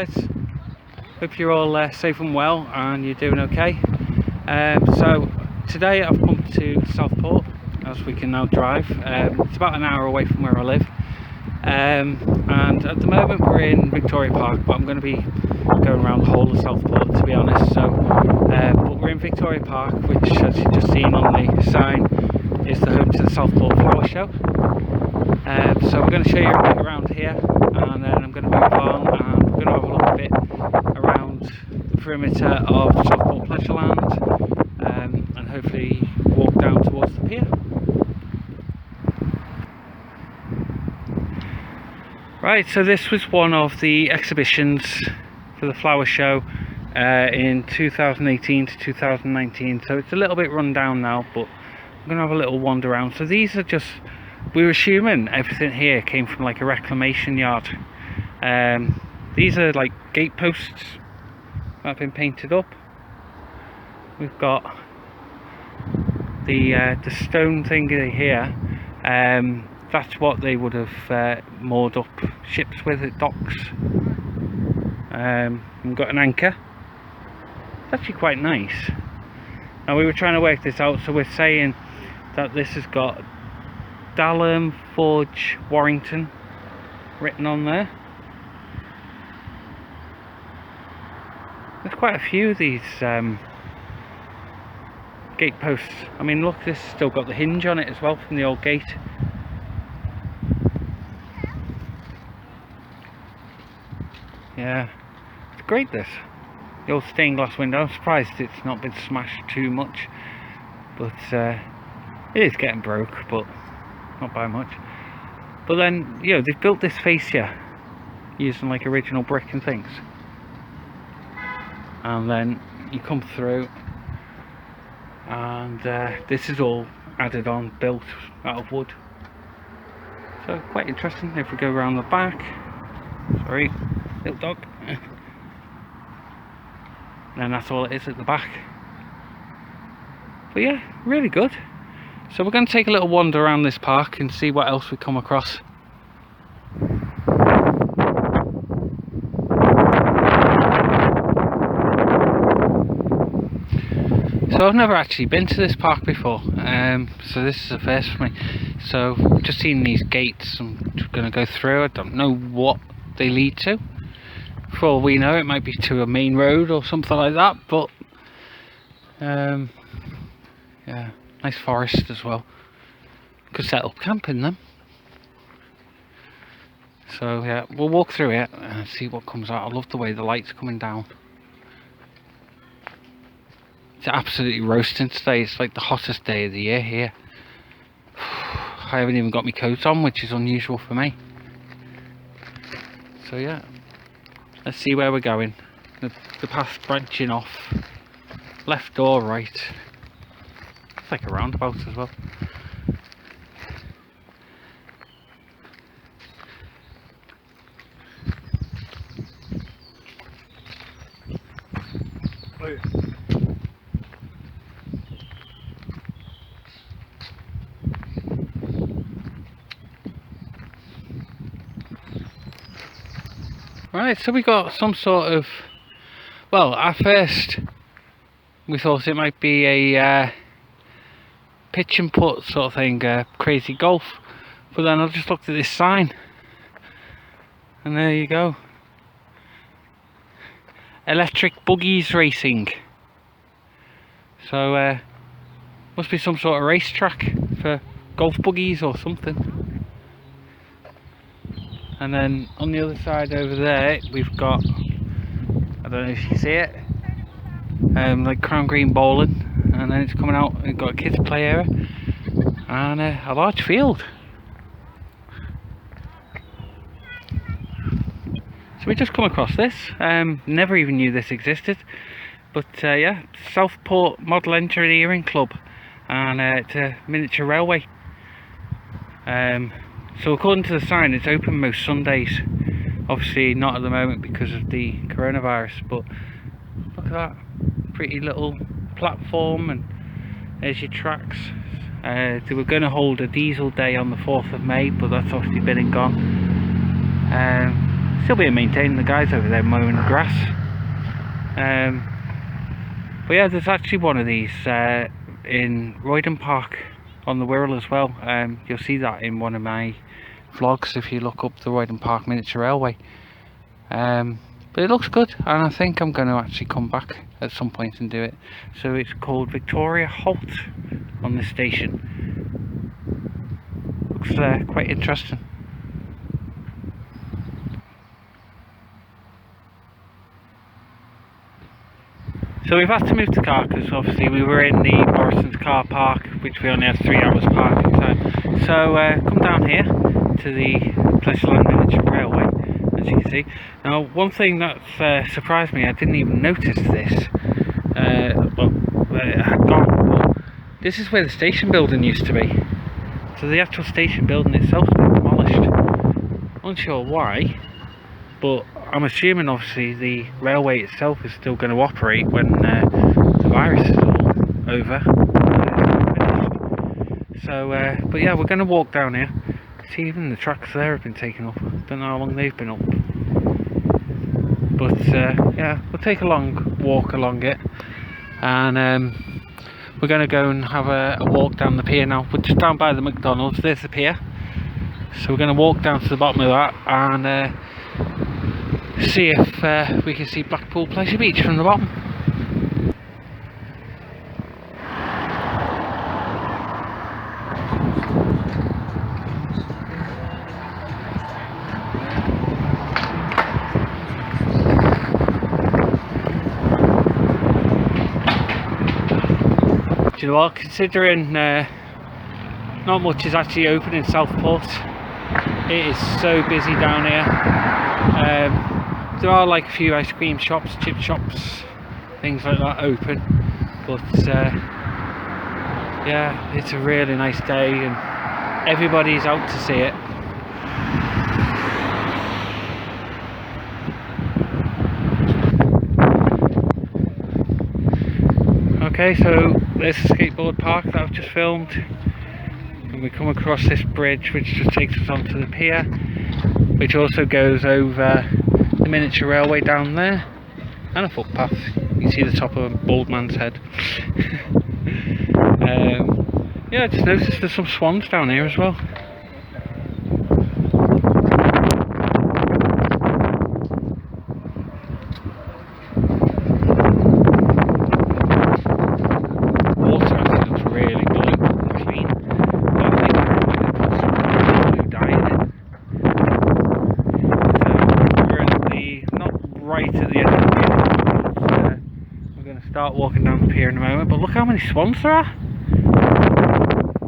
guys, hope you're all safe and well and you're doing okay. So today I've come to Southport, as we can now drive. It's about an hour away from where I live, and at the moment we're in Victoria Park, but I'm going to be going around the whole of Southport, to be honest. So but we're in Victoria Park, which, as you've just seen on the sign, is the home to the Southport Flower Show. So we're going to show you a bit around here, and then I'm going to move on and we're going to have a look a bit around the perimeter of Southport Pleasureland, and hopefully walk down towards the pier. Right, so this was one of the exhibitions for the flower show in 2018 to 2019, so it's a little bit run down now, but I'm going to have a little wander around. So these are just, we were assuming everything here came from like a reclamation yard. These are like gate posts that have been painted up. We've got the stone thing here. That's what they would have moored up ships with at docks. We've got an anchor. It's actually quite nice. Now we were trying to work this out, so we're saying that this has got Dalham Forge Warrington written on there. There's quite a few of these gate posts. I mean, look, this has still got the hinge on it as well from the old gate. Yeah, it's great, this. The old stained glass window. I'm surprised it's not been smashed too much, but it is getting broke, but not by much. But then, you know, they've built this fascia using like original brick and things, and then you come through and this is all added on, built out of wood. So quite interesting. If we go around the back, sorry, little dog, and that's all it is at the back. But yeah, really good. So we're going to take a little wander around this park and see what else we come across. So I've never actually been to this park before, so this is a first for me. So I've just seen these gates. I'm going to go through. I don't know what they lead to. For all we know, it might be to a main road or something like that, but yeah, nice forest as well. Could set up camp in them. So yeah, we'll walk through it and see what comes out. I love the way the light's coming down. It's absolutely roasting today. It's like the hottest day of the year here. I haven't even got my coat on, which is unusual for me. So yeah, let's see where we're going. The path branching off, left or right. It's like a roundabout as well. Right, so we got some sort of, well, at first we thought it might be a pitch and putt sort of thing, crazy golf, but then I just looked at this sign and there you go, electric buggies racing. So must be some sort of racetrack for golf buggies or something. And then on the other side over there we've got, I don't know if you see it, like Crown Green bowling, and then it's coming out, we've got a kids play area and a large field. So we just come across this, never even knew this existed, but yeah, Southport Model Engineering Club, and it's a miniature railway. So according to the sign, it's open most Sundays. Obviously not at the moment because of the coronavirus, but look at that pretty little platform, and there's your tracks. They were going to hold a diesel day on the 4th of May, but that's obviously been and gone. Still being maintained, the guys over there mowing the grass. But yeah, there's actually one of these in Roydon Park on the Wirral as well. You'll see that in one of my vlogs if you look up the Roydon Park Miniature Railway. But it looks good, and I think I'm going to actually come back at some point and do it. So it's called Victoria Halt on this station. Looks quite interesting. So we've had to move the car because obviously we were in the Morrison's car park, which we only had 3 hours parking time. So come down here to the Pleasureland Miniature Railway, as you can see. Now, one thing that surprised me, I didn't even notice this. It had gone. But this is where the station building used to be. So the actual station building itself has been demolished. Unsure why, but I'm assuming obviously the railway itself is still going to operate when the virus is all over. So, but yeah, we're going to walk down here. See, even the tracks there have been taken up. I don't know how long they've been up. But yeah, we'll take a long walk along it, and we're going to go and have a walk down the pier now. We're just down by the McDonald's. There's the pier. So we're going to walk down to the bottom of that and see if we can see Blackpool Pleasure Beach from the bottom. Do you know what, considering not much is actually open in Southport, it is so busy down here. There are like a few ice cream shops, chip shops, things like that open, but yeah, it's a really nice day and everybody's out to see it. Okay, so there's a skateboard park that I've just filmed, and we come across this bridge which just takes us onto the pier, which also goes over the miniature railway down there, and a footpath. You can see the top of a bald man's head. Yeah, I just noticed there's some swans down here as well. Water actually looks really blue and clean. But I think they put some blue dye in it. So we're at the, not right at the end of the pier, but we're going to start walking down the pier in a moment. But look how many swans there are.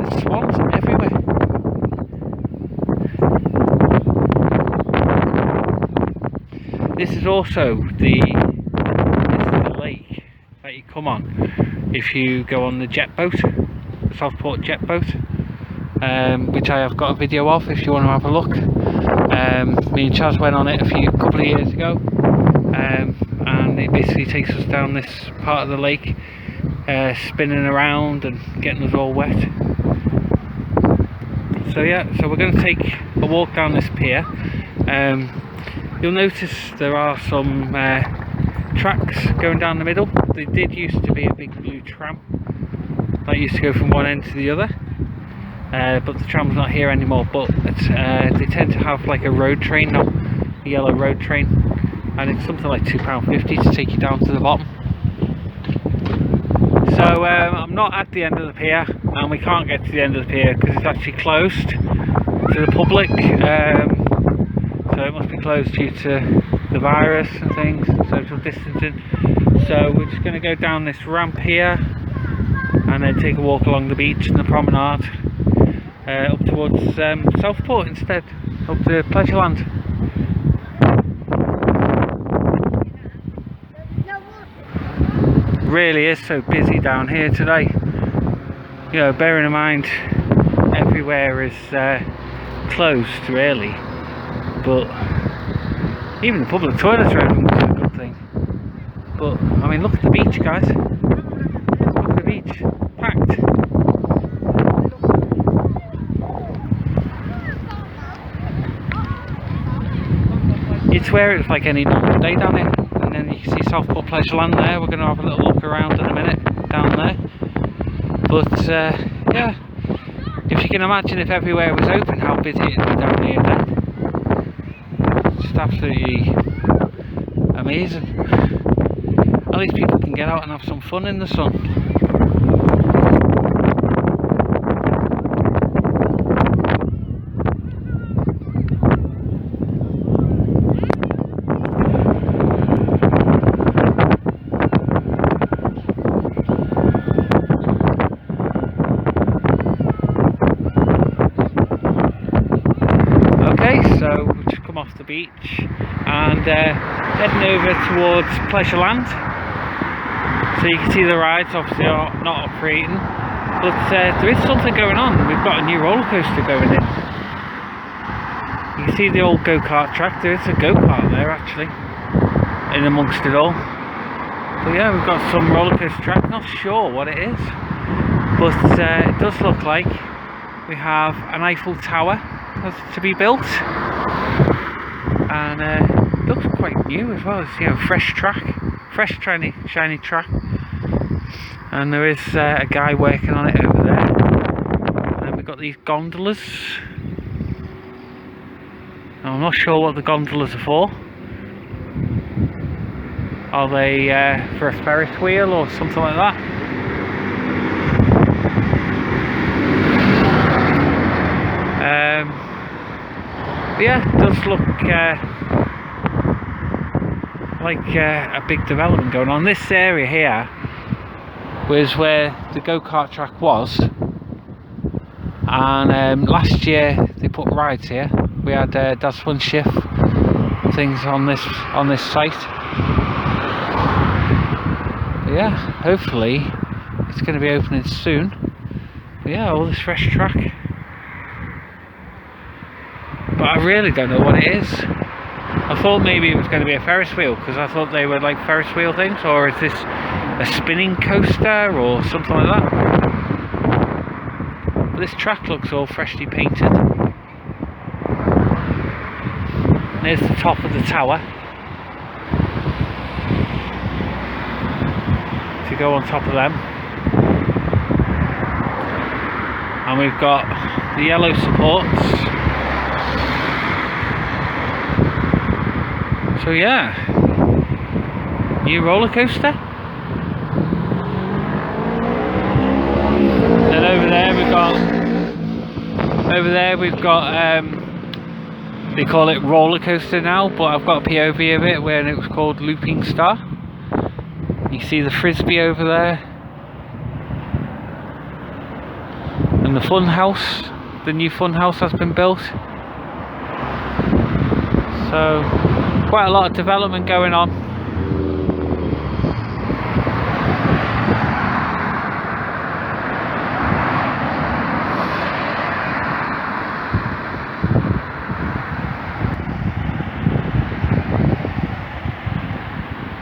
There's swans everywhere. This is also the lake that you come on if you go on the jet boat, the Southport jet boat, which I have got a video of if you want to have a look. Me and Chaz went on it a couple of years ago, and it basically takes us down this part of the lake, spinning around and getting us all wet. So yeah, so we're going to take a walk down this pier. You'll notice there are some tracks going down the middle. There did used to be a big blue tram that used to go from one end to the other, but the tram's not here anymore. But they tend to have like a road train now, a yellow road train, and it's something like £2.50 to take you down to the bottom. So I'm not at the end of the pier, and we can't get to the end of the pier because it's actually closed to the public. So it must be closed due to the virus and things, social distancing. So we're just going to go down this ramp here and then take a walk along the beach and the promenade up towards Southport instead, up to Pleasureland. Really is so busy down here today. You know, bearing in mind everywhere is closed really, but even the public toilets are open, which is a good thing. But I mean, look at the beach, guys. Look at the beach, packed. swear it's like any normal day down here. And then you can see Southport Pleasureland there. We're going to have a little look around in a minute down there. But yeah, if you can imagine if everywhere was open, how busy it would be down here then. Just absolutely amazing. At least people can get out and have some fun in the sun. So we've just come off the beach and heading over towards Pleasureland. So you can see the rides obviously are not operating, but there is something going on. We've got a new roller coaster going in. You can see the old go-kart track. There is a go-kart there actually, in amongst it all. But yeah, we've got some roller coaster track. Not sure what it is, but it does look like we have an Eiffel Tower to be built, and it looks quite new as well. It's, you know, fresh shiny track, and there is a guy working on it over there. And then we've got these gondolas. Now, I'm not sure what the gondolas are for. Are they for a Ferris wheel or something like that? But yeah, it does look like a big development going on. This area here was where the go-kart track was, and last year they put rides here. We had Das Fun Schiff things on this site. But yeah, hopefully it's going to be opening soon. But yeah, all this fresh track. But I really don't know what it is. I thought maybe it was going to be a Ferris wheel, because I thought they were like Ferris wheel things, or is this a spinning coaster or something like that? But this track looks all freshly painted. There's the top of the tower. To go on top of them. And we've got the yellow supports. So yeah, new roller coaster. Then over there we've got they call it roller coaster now, but I've got a POV of it when it was called Looping Star. You see the frisbee over there, and the fun house. The new fun house has been built. So quite a lot of development going on.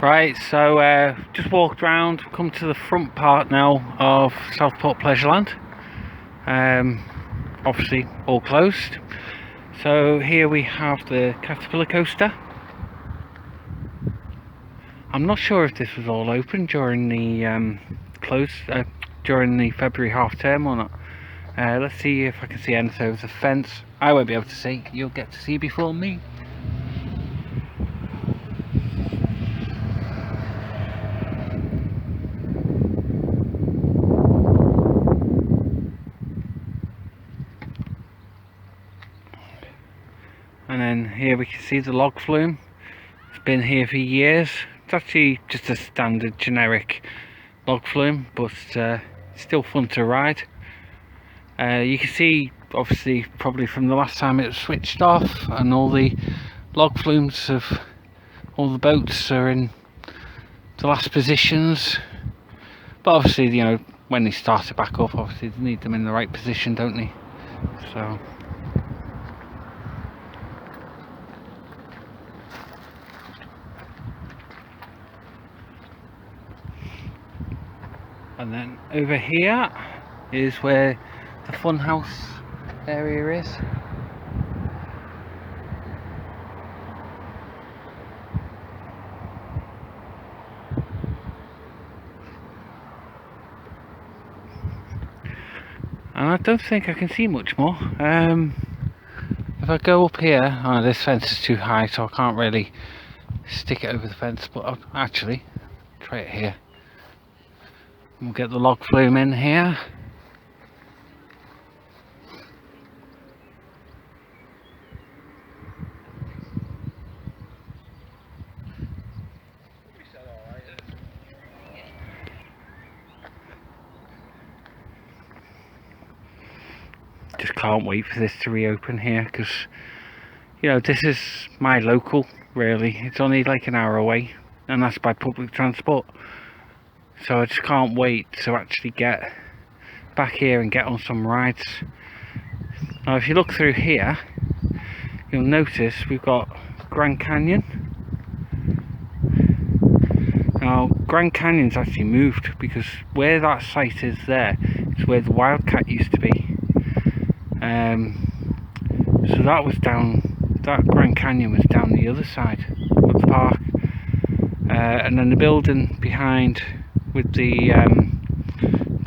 Right, so just walked around, come to the front part now of Southport Pleasureland. Obviously all closed. So here we have the Caterpillar coaster. I'm not sure if this was all open during the during the February half term or not. Let's see if I can see anything over the fence. I won't be able to see. You'll get to see before me. And then here we can see the log flume. It's been here for years. It's actually just a standard generic log flume, but still fun to ride. You can see obviously probably from the last time it was switched off, and all the log flumes of all the boats are in the last positions. But obviously, you know, when they start it back up, obviously they need them in the right position, don't they? So and then over here is where the funhouse area is. and I don't think I can see much more. If I go up here, oh, this fence is too high, so I can't really stick it over the fence, but I'll actually try it here. We'll get the log flume in here. Just can't wait for this to reopen here, because you know, this is my local, really. It's only like an hour away, and that's by public transport, so I just can't wait to actually get back here and get on some rides. Now if you look through here, you'll notice we've got Grand Canyon. Now Grand Canyon's actually moved, because where that site is there is where the Wildcat used to be. So that was down, that Grand Canyon was down the other side of the park, and then the building behind with the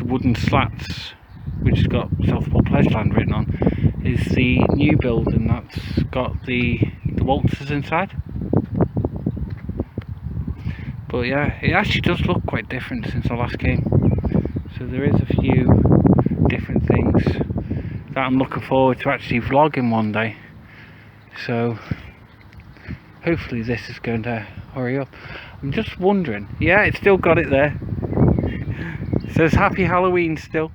wooden slats, which has got Southport Pleasureland written on, is the new building that's got the waltzers inside. But yeah, it actually does look quite different since I last came, so there is a few different things that I'm looking forward to actually vlogging one day. So hopefully this is going to hurry up. I'm just wondering, yeah, it's still got it there. It says Happy Halloween still.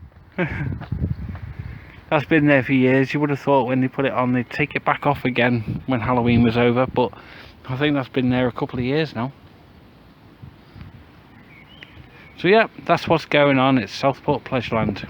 That's been there for years. You would have thought when they put it on they'd take it back off again when Halloween was over, but I think that's been there a couple of years now. So yeah, that's what's going on. It's Southport Pleasureland.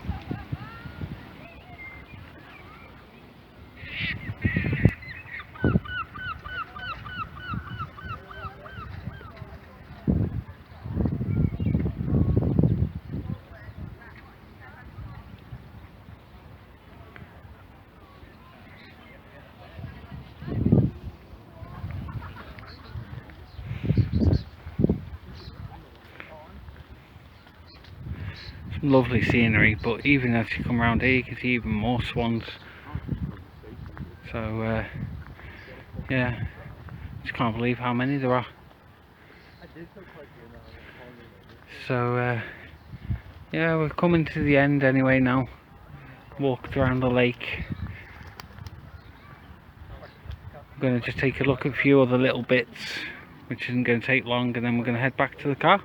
Lovely scenery, but even as you come around here you can see even more swans. So yeah, just can't believe how many there are. So yeah, we're coming to the end anyway now. Walked around the lake. I'm going to just take a look at a few other little bits, which isn't going to take long, and then we're going to head back to the car.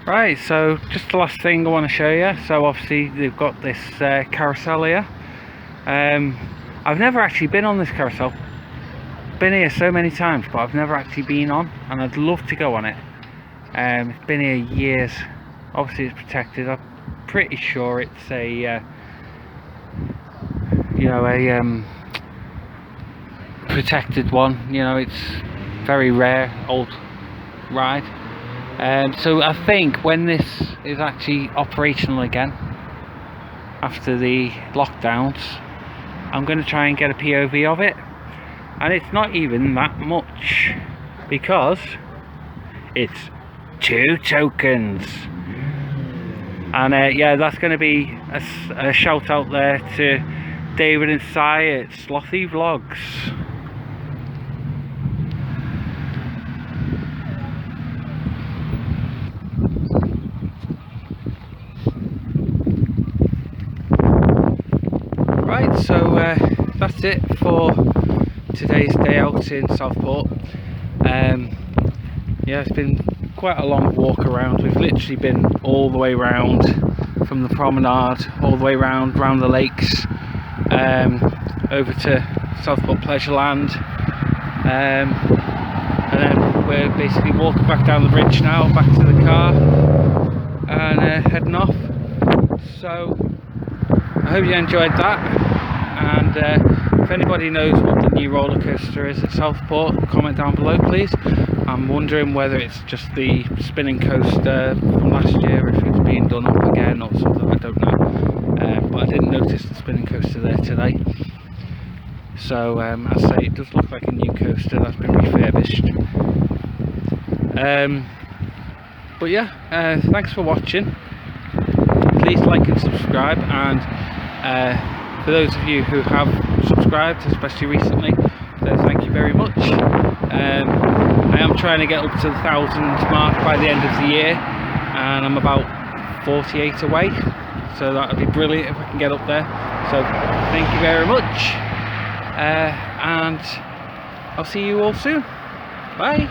Right, so just the last thing I want to show you. So obviously they've got this carousel here. I've never actually been on this carousel. Been here so many times, but I've never actually been on, and I'd love to go on it. It's been here years. Obviously it's protected. I'm pretty sure it's a you know, a protected one. You know, it's very rare old ride. So I think when this is actually operational again after the lockdowns, I'm going to try and get a POV of it, and it's not even that much because it's 2 tokens. And yeah, that's going to be a shout out there to David and Si at Slothy Vlogs. Right, so that's it for today's day out in Southport. Yeah, it's been quite a long walk around. We've literally been all the way around from the promenade, all the way around the lakes, over to Southport Pleasureland, and then we're basically walking back down the bridge now, back to the car, and heading off. So I hope you enjoyed that, and if anybody knows what the new roller coaster is at Southport, comment down below please. I'm wondering whether it's just the spinning coaster from last year, if it's being done up again or something, I don't know, but I didn't notice the spinning coaster there today. So as I say, it does look like a new coaster that's been refurbished. But yeah, thanks for watching. Please like and subscribe, and for those of you who have subscribed, especially recently, then thank you very much. I am trying to get up to the 1,000 mark by the end of the year, and I'm about 48 away, so that would be brilliant if I can get up there. So thank you very much, and I'll see you all soon. Bye.